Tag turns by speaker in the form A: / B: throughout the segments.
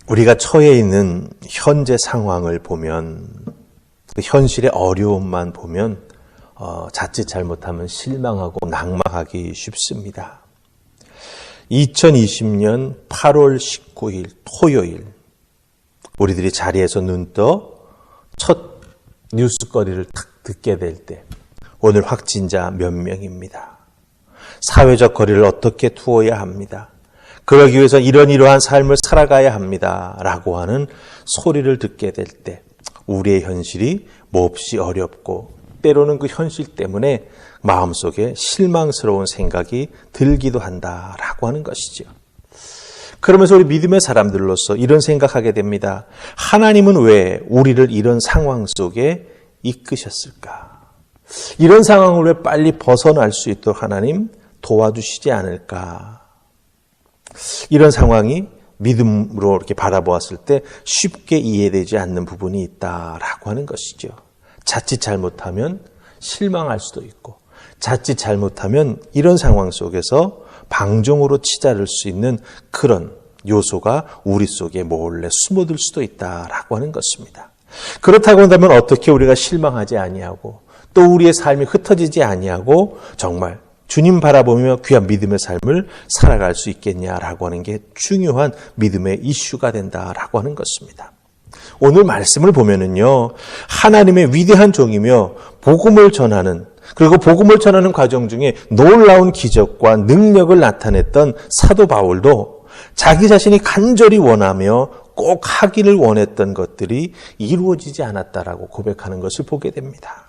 A: 우리가 처해 있는 현재 상황을 보면, 그 현실의 어려움만 보면 자칫 잘못하면 실망하고 낙망하기 쉽습니다. 2020년 8월 19일 토요일, 우리들이 자리에서 눈 떠 첫 뉴스거리를 딱 듣게 될 때 오늘 확진자 몇 명입니다. 사회적 거리를 어떻게 두어야 합니다. 그러기 위해서 이러한 삶을 살아가야 합니다. 라고 하는 소리를 듣게 될 때 우리의 현실이 몹시 어렵고 때로는 그 현실 때문에 마음속에 실망스러운 생각이 들기도 한다라고 하는 것이죠. 그러면서 우리 믿음의 사람들로서 이런 생각하게 됩니다. 하나님은 왜 우리를 이런 상황 속에 이끄셨을까? 이런 상황을 왜 빨리 벗어날 수 있도록 하나님 도와주시지 않을까? 이런 상황이 믿음으로 이렇게 바라보았을 때 쉽게 이해되지 않는 부분이 있다라고 하는 것이죠. 자칫 잘못하면 실망할 수도 있고, 자칫 잘못하면 이런 상황 속에서 방종으로 치달을 수 있는 그런 요소가 우리 속에 몰래 숨어들 수도 있다라고 하는 것입니다. 그렇다고 한다면 어떻게 우리가 실망하지 아니하고 또 우리의 삶이 흩어지지 아니하고 정말 주님 바라보며 귀한 믿음의 삶을 살아갈 수 있겠냐라고 하는 게 중요한 믿음의 이슈가 된다라고 하는 것입니다. 오늘 말씀을 보면은요, 하나님의 위대한 종이며 복음을 전하는, 그리고 복음을 전하는 과정 중에 놀라운 기적과 능력을 나타냈던 사도 바울도 자기 자신이 간절히 원하며 꼭 하기를 원했던 것들이 이루어지지 않았다라고 고백하는 것을 보게 됩니다.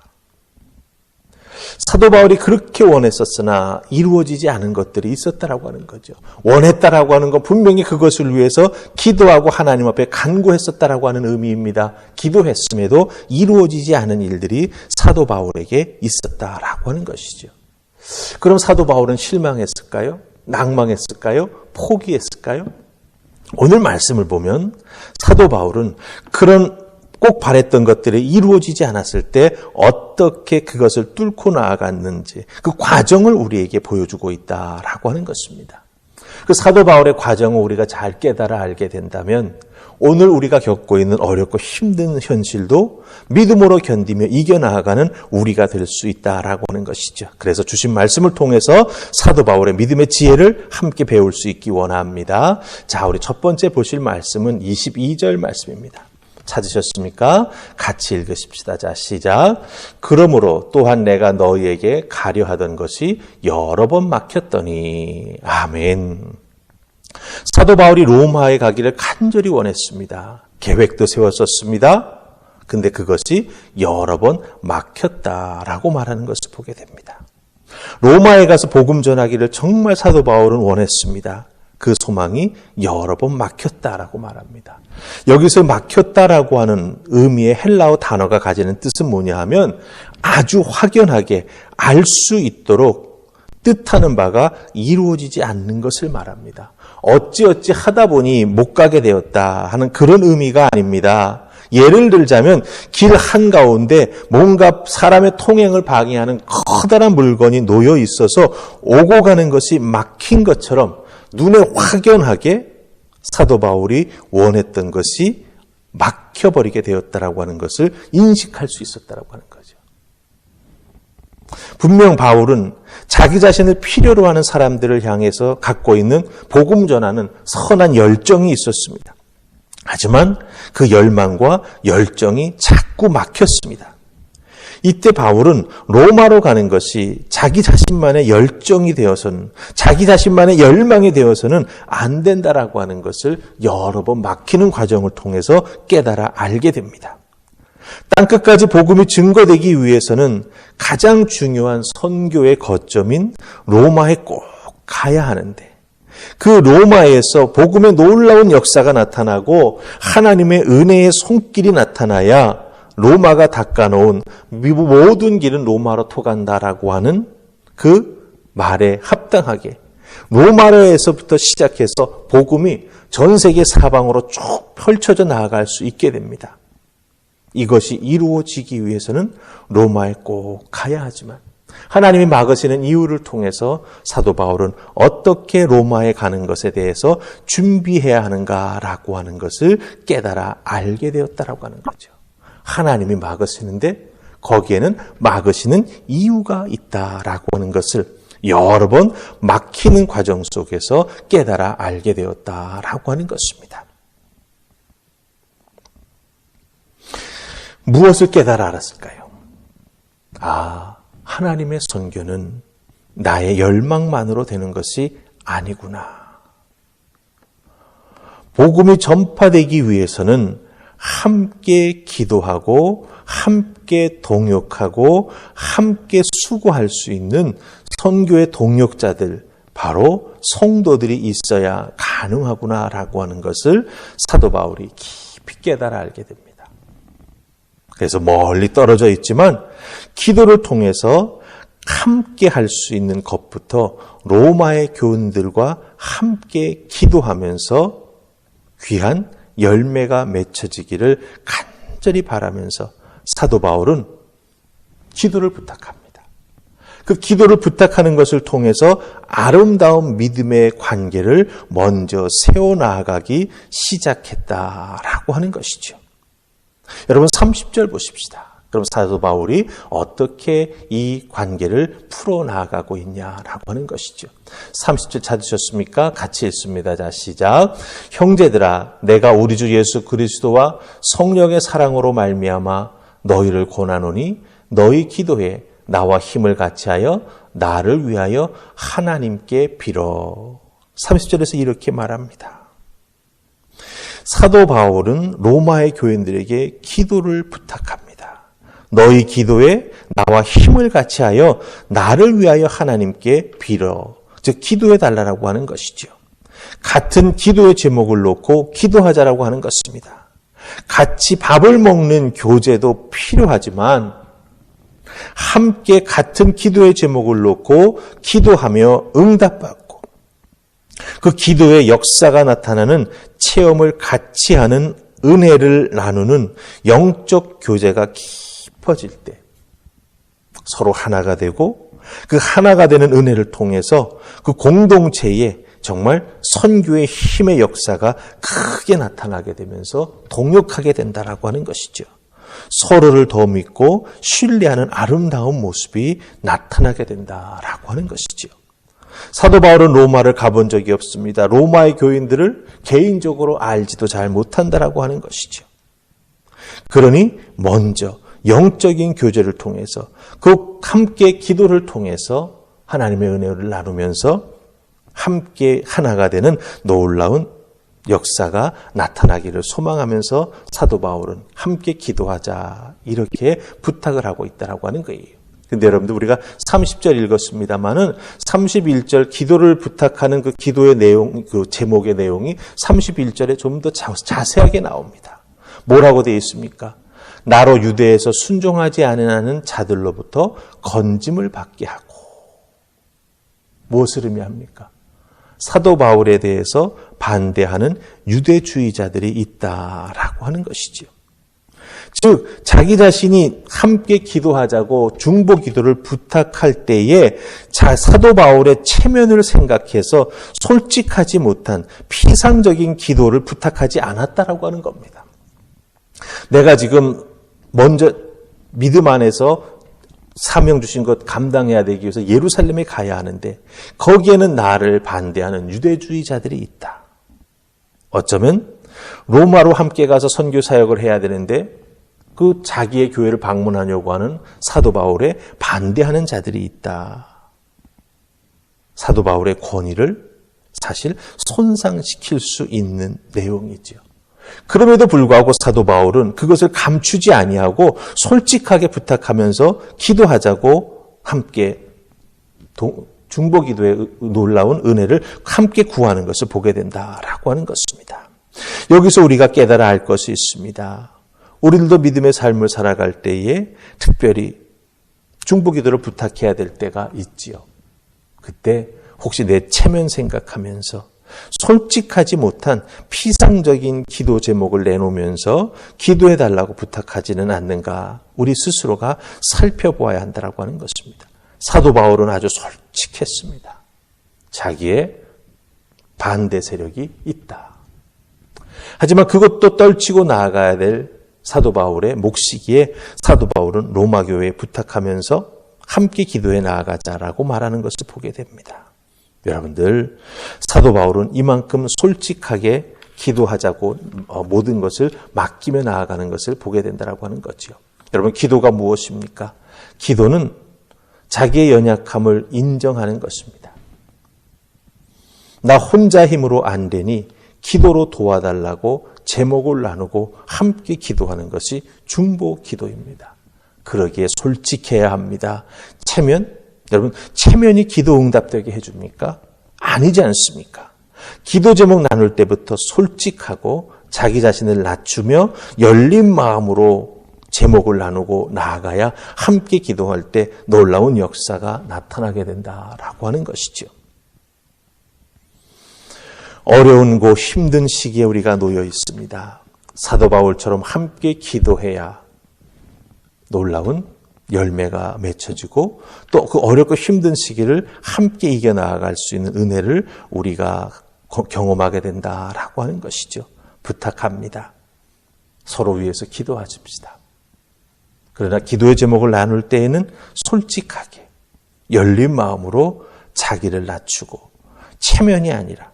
A: 사도 바울이 그렇게 원했었으나 이루어지지 않은 것들이 있었다라고 하는 거죠. 원했다라고 하는 건 분명히 그것을 위해서 기도하고 하나님 앞에 간구했었다라고 하는 의미입니다. 기도했음에도 이루어지지 않은 일들이 사도 바울에게 있었다라고 하는 것이죠. 그럼 사도 바울은 실망했을까요? 낭망했을까요? 포기했을까요? 오늘 말씀을 보면 사도 바울은 그런 꼭 바랬던 것들이 이루어지지 않았을 때 어떻게 그것을 뚫고 나아갔는지 그 과정을 우리에게 보여주고 있다라고 하는 것입니다. 그 사도 바울의 과정을 우리가 잘 깨달아 알게 된다면 오늘 우리가 겪고 있는 어렵고 힘든 현실도 믿음으로 견디며 이겨나가는 우리가 될 수 있다라고 하는 것이죠. 그래서 주신 말씀을 통해서 사도 바울의 믿음의 지혜를 함께 배울 수 있기 원합니다. 자, 우리 첫 번째 보실 말씀은 22절 말씀입니다. 찾으셨습니까? 같이 읽으십시다. 자, 시작. 그러므로 또한 내가 너희에게 가려 하던 것이 여러 번 막혔더니. 아멘. 사도 바울이 로마에 가기를 간절히 원했습니다. 계획도 세웠었습니다. 근데 그것이 여러 번 막혔다라고 말하는 것을 보게 됩니다. 로마에 가서 복음 전하기를 정말 사도 바울은 원했습니다. 그 소망이 여러 번 막혔다라고 말합니다. 여기서 막혔다라고 하는 의미의 헬라어 단어가 가지는 뜻은 뭐냐 하면 아주 확연하게 알 수 있도록 뜻하는 바가 이루어지지 않는 것을 말합니다. 어찌어찌 하다 보니 못 가게 되었다 하는 그런 의미가 아닙니다. 예를 들자면 길 한가운데 뭔가 사람의 통행을 방해하는 커다란 물건이 놓여 있어서 오고 가는 것이 막힌 것처럼 눈에 확연하게 사도 바울이 원했던 것이 막혀버리게 되었다라고 하는 것을 인식할 수 있었다라고 하는 거죠. 분명 바울은 자기 자신을 필요로 하는 사람들을 향해서 갖고 있는 복음 전하는 선한 열정이 있었습니다. 하지만 그 열망과 열정이 자꾸 막혔습니다. 이때 바울은 로마로 가는 것이 자기 자신만의 열정이 되어서는, 자기 자신만의 열망이 되어서는 안 된다라고 하는 것을 여러 번 막히는 과정을 통해서 깨달아 알게 됩니다. 땅끝까지 복음이 증거되기 위해서는 가장 중요한 선교의 거점인 로마에 꼭 가야 하는데, 그 로마에서 복음의 놀라운 역사가 나타나고 하나님의 은혜의 손길이 나타나야 로마가 닦아놓은 모든 길은 로마로 통한다라고 하는 그 말에 합당하게 로마에서부터 시작해서 복음이 전 세계 사방으로 쭉 펼쳐져 나아갈 수 있게 됩니다. 이것이 이루어지기 위해서는 로마에 꼭 가야 하지만 하나님이 막으시는 이유를 통해서 사도 바울은 어떻게 로마에 가는 것에 대해서 준비해야 하는가라고 하는 것을 깨달아 알게 되었다라고 하는 거죠. 하나님이 막으시는데 거기에는 막으시는 이유가 있다라고 하는 것을 여러 번 막히는 과정 속에서 깨달아 알게 되었다라고 하는 것입니다. 무엇을 깨달아 알았을까요? 하나님의 선교는 나의 열망만으로 되는 것이 아니구나. 복음이 전파되기 위해서는 함께 기도하고 함께 동역하고 함께 수고할 수 있는 선교의 동역자들, 바로 성도들이 있어야 가능하구나라고 하는 것을 사도 바울이 깊이 깨달아 알게 됩니다. 그래서 멀리 떨어져 있지만 기도를 통해서 함께 할 수 있는 것부터 로마의 교인들과 함께 기도하면서 귀한 열매가 맺혀지기를 간절히 바라면서 사도 바울은 기도를 부탁합니다. 그 기도를 부탁하는 것을 통해서 아름다운 믿음의 관계를 먼저 세워나가기 시작했다라고 하는 것이죠. 여러분 30절 보십시다. 그럼 사도 바울이 어떻게 이 관계를 풀어나가고 있냐라고 하는 것이죠. 30절 찾으셨습니까? 같이 읽습니다. 자, 시작. 형제들아, 내가 우리 주 예수 그리스도와 성령의 사랑으로 말미암아 너희를 권하노니 너희 기도에 나와 힘을 같이하여 나를 위하여 하나님께 빌어. 30절에서 이렇게 말합니다. 사도 바울은 로마의 교인들에게 기도를 부탁합니다. 너희 기도에 나와 힘을 같이하여 나를 위하여 하나님께 빌어. 즉 기도해 달라고 하는 것이죠. 같은 기도의 제목을 놓고 기도하자라고 하는 것입니다. 같이 밥을 먹는 교제도 필요하지만 함께 같은 기도의 제목을 놓고 기도하며 응답받고 그 기도의 역사가 나타나는 체험을 같이 하는 은혜를 나누는 영적 교제가 깊어질 때 서로 하나가 되고 그 하나가 되는 은혜를 통해서 그 공동체에 정말 선교의 힘의 역사가 크게 나타나게 되면서 동역하게 된다라고 하는 것이죠. 서로를 더 믿고 신뢰하는 아름다운 모습이 나타나게 된다라고 하는 것이죠. 사도 바울은 로마를 가본 적이 없습니다. 로마의 교인들을 개인적으로 알지도 잘 못한다라고 하는 것이죠. 그러니 먼저 영적인 교제를 통해서 그 함께 기도를 통해서 하나님의 은혜를 나누면서 함께 하나가 되는 놀라운 역사가 나타나기를 소망하면서 사도 바울은 함께 기도하자 이렇게 부탁을 하고 있다라고 하는 거예요. 근데 여러분들 우리가 30절 읽었습니다만은 31절 기도를 부탁하는 그 기도의 내용, 그 제목의 내용이 31절에 좀 더 자세하게 나옵니다. 뭐라고 되어 있습니까? 나로 유대에서 순종하지 않는 자들로부터 건짐을 받게 하고. 무엇을 의미합니까? 사도 바울에 대해서 반대하는 유대주의자들이 있다라고 하는 것이죠. 즉 자기 자신이 함께 기도하자고 중보 기도를 부탁할 때에 사도 바울의 체면을 생각해서 솔직하지 못한 피상적인 기도를 부탁하지 않았다라고 하는 겁니다. 내가 지금 먼저 믿음 안에서 사명 주신 것 감당해야 되기 위해서 예루살렘에 가야 하는데 거기에는 나를 반대하는 유대주의자들이 있다. 어쩌면 로마로 함께 가서 선교 사역을 해야 되는데 그 자기의 교회를 방문하려고 하는 사도 바울에 반대하는 자들이 있다. 사도 바울의 권위를 사실 손상시킬 수 있는 내용이죠. 그럼에도 불구하고 사도 바울은 그것을 감추지 아니하고 솔직하게 부탁하면서 기도하자고 함께 중보기도의 놀라운 은혜를 함께 구하는 것을 보게 된다라고 하는 것입니다. 여기서 우리가 깨달아 알 것이 있습니다. 우리들도 믿음의 삶을 살아갈 때에 특별히 중보기도를 부탁해야 될 때가 있지요. 그때 혹시 내 체면 생각하면서 솔직하지 못한 피상적인 기도 제목을 내놓으면서 기도해달라고 부탁하지는 않는가 우리 스스로가 살펴보아야 한다고 하는 것입니다. 사도 바울은 아주 솔직했습니다. 자기의 반대 세력이 있다. 하지만 그것도 떨치고 나아가야 될 사도 바울의 몫이기에 사도 바울은 로마 교회에 부탁하면서 함께 기도해 나아가자라고 말하는 것을 보게 됩니다. 여러분들, 사도 바울은 이만큼 솔직하게 기도하자고 모든 것을 맡기며 나아가는 것을 보게 된다고 하는 거죠. 여러분, 기도가 무엇입니까? 기도는 자기의 연약함을 인정하는 것입니다. 나 혼자 힘으로 안 되니 기도로 도와달라고 제목을 나누고 함께 기도하는 것이 중보 기도입니다. 그러기에 솔직해야 합니다. 여러분, 체면이 기도 응답되게 해줍니까? 아니지 않습니까? 기도 제목 나눌 때부터 솔직하고 자기 자신을 낮추며 열린 마음으로 제목을 나누고 나아가야 함께 기도할 때 놀라운 역사가 나타나게 된다라고 하는 것이죠. 어려운 고 힘든 시기에 우리가 놓여 있습니다. 사도 바울처럼 함께 기도해야 놀라운 열매가 맺혀지고 또 그 어렵고 힘든 시기를 함께 이겨나갈 수 있는 은혜를 우리가 경험하게 된다라고 하는 것이죠. 부탁합니다. 서로 위해서 기도하십시다. 그러나 기도의 제목을 나눌 때에는 솔직하게 열린 마음으로 자기를 낮추고 체면이 아니라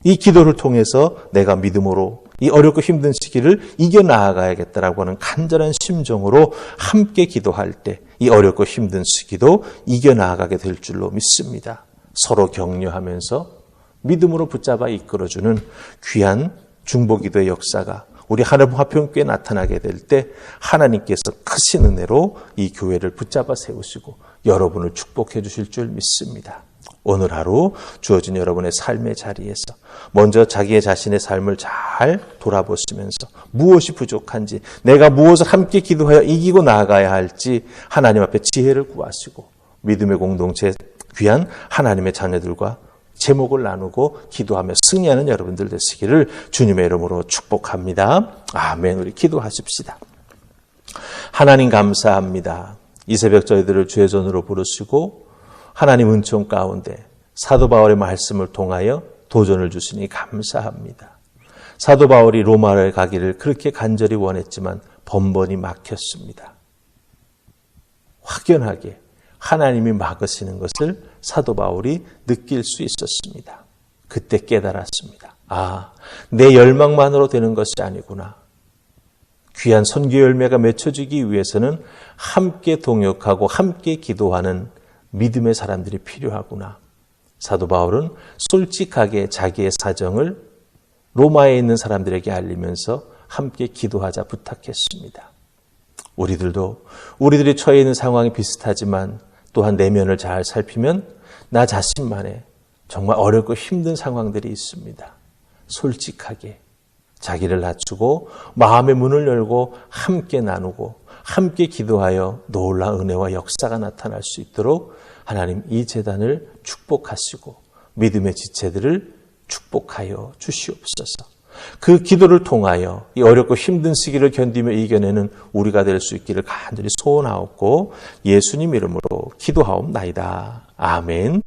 A: 이 기도를 통해서 내가 믿음으로 이 어렵고 힘든 시기를 이겨나가야겠다라고 하는 간절한 심정으로 함께 기도할 때 이 어렵고 힘든 시기도 이겨나가게 될 줄로 믿습니다. 서로 격려하면서 믿음으로 붙잡아 이끌어주는 귀한 중보기도의 역사가 우리 하늘 화평교회에 나타나게 될 때 하나님께서 크신 은혜로 이 교회를 붙잡아 세우시고 여러분을 축복해 주실 줄 믿습니다. 오늘 하루 주어진 여러분의 삶의 자리에서 먼저 자기의 자신의 삶을 잘 돌아보시면서 무엇이 부족한지, 내가 무엇을 함께 기도하여 이기고 나아가야 할지 하나님 앞에 지혜를 구하시고 믿음의 공동체 귀한 하나님의 자녀들과 제목을 나누고 기도하며 승리하는 여러분들 되시기를 주님의 이름으로 축복합니다. 아멘. 우리 기도하십시다. 하나님 감사합니다. 이 새벽 저희들을 주의 손으로 부르시고 하나님 은총 가운데 사도 바울의 말씀을 통하여 도전을 주시니 감사합니다. 사도 바울이 로마를 가기를 그렇게 간절히 원했지만 번번이 막혔습니다. 확연하게 하나님이 막으시는 것을 사도 바울이 느낄 수 있었습니다. 그때 깨달았습니다. 아, 내 열망만으로 되는 것이 아니구나. 귀한 선교 열매가 맺혀지기 위해서는 함께 동역하고 함께 기도하는 믿음의 사람들이 필요하구나. 사도 바울은 솔직하게 자기의 사정을 로마에 있는 사람들에게 알리면서 함께 기도하자 부탁했습니다. 우리들도 우리들이 처해 있는 상황이 비슷하지만 또한 내면을 잘 살피면 나 자신만의 정말 어렵고 힘든 상황들이 있습니다. 솔직하게 자기를 낮추고 마음의 문을 열고 함께 나누고 함께 기도하여 놀라운 은혜와 역사가 나타날 수 있도록 하나님 이 제단을 축복하시고 믿음의 지체들을 축복하여 주시옵소서. 그 기도를 통하여 이 어렵고 힘든 시기를 견디며 이겨내는 우리가 될 수 있기를 간절히 소원하옵고 예수님 이름으로 기도하옵나이다. 아멘.